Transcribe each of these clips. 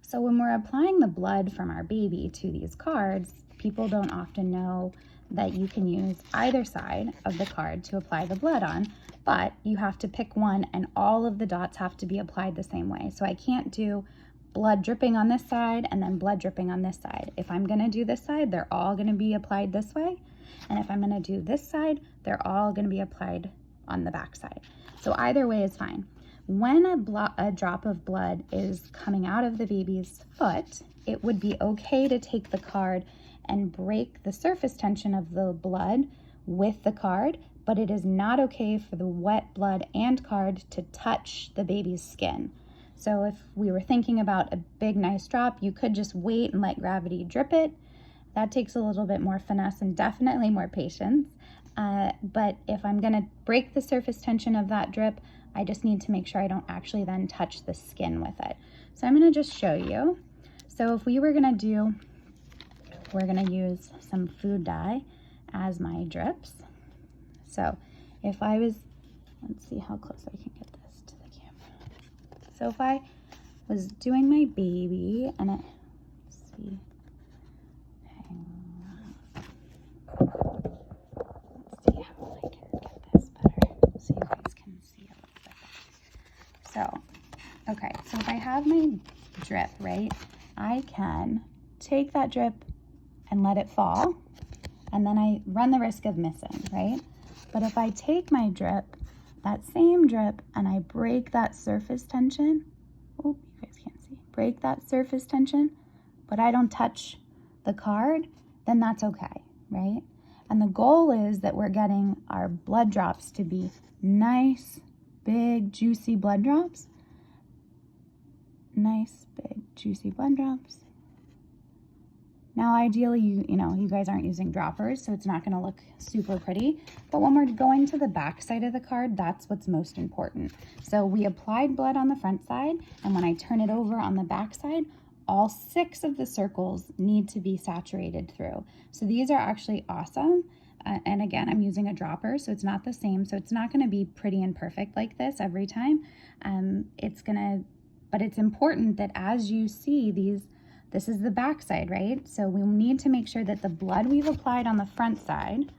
So when we're applying the blood from our baby to these cards, people don't often know that you can use either side of the card to apply the blood on, but you have to pick one and all of the dots have to be applied the same way. So I can't do blood dripping on this side and then blood dripping on this side. If I'm gonna do this side, they're all gonna be applied this way. And if I'm gonna do this side, they're all gonna be applied on the back side. So either way is fine. When a drop of blood is coming out of the baby's foot, it would be okay to take the card and break the surface tension of the blood with the card, but it is not okay for the wet blood and card to touch the baby's skin. So if we were thinking about a big, nice drop, you could just wait and let gravity drip it. That takes a little bit more finesse and definitely more patience. But if I'm gonna break the surface tension of that drip, I just need to make sure I don't actually then touch the skin with it. So I'm gonna just show you. So if we were gonna do, we're gonna use some food dye as my drips. So if I was, let's see how close I can get this to the camera. So if I was doing my baby and it, let's see, hang on. Let's see how I can get this better so you guys can see a little bit. So, okay, so if I have my drip, right, I can take that drip and let it fall, and then I run the risk of missing, right? But if I take my drip, that same drip, and I break that surface tension, oh, you guys can't see, break that surface tension, but I don't touch the card, then that's okay, right? And the goal is that we're getting our blood drops to be nice, big, juicy blood drops. Nice, big, juicy blood drops. Now, ideally, you guys aren't using droppers, so it's not gonna look super pretty. But when we're going to the back side of the card, that's what's most important. So we applied blood on the front side, and when I turn it over on the back side, all 6 of the circles need to be saturated through. So these are actually awesome. And again, I'm using a dropper, so it's not the same. So it's not gonna be pretty and perfect like this every time. But it's important that as you see these, this is the back side, right? So we need to make sure that the blood we've applied on the front side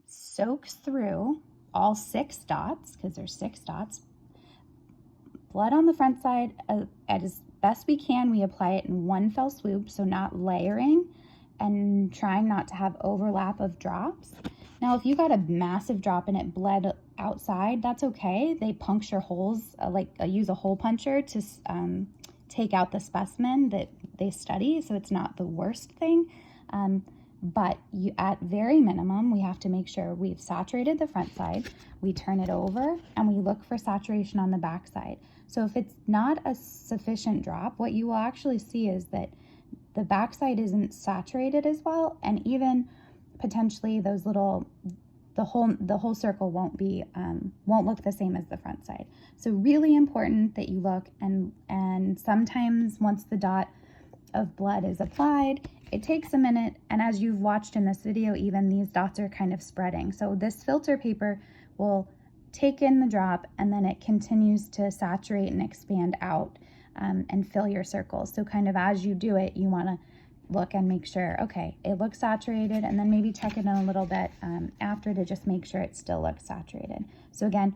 soaks through all 6 dots, because there's 6 dots. Blood on the front side, as best we can, we apply it in one fell swoop, so not layering and trying not to have overlap of drops. Now, if you got a massive drop and it bled outside, that's okay. They puncture holes, use a hole puncher to take out the specimen that they study, so it's not the worst thing. But at very minimum, we have to make sure we've saturated the front side, we turn it over, and we look for saturation on the back side. So if it's not a sufficient drop, what you will actually see is that the back side isn't saturated as well, and even potentially those little, the whole circle won't look the same as the front side. So really important that you look, and sometimes once the dot of blood is applied, it takes a minute, and as you've watched in this video, even these dots are kind of spreading. So this filter paper will take in the drop, and then it continues to saturate and expand out and fill your circles. So kind of as you do it, you want to look and make sure, okay, it looks saturated, and then maybe check it in a little bit after to just make sure it still looks saturated. So again,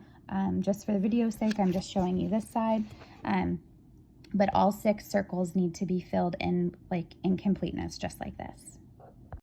just for the video's sake, I'm just showing you this side, but all 6 circles need to be filled in, like in completeness, just like this.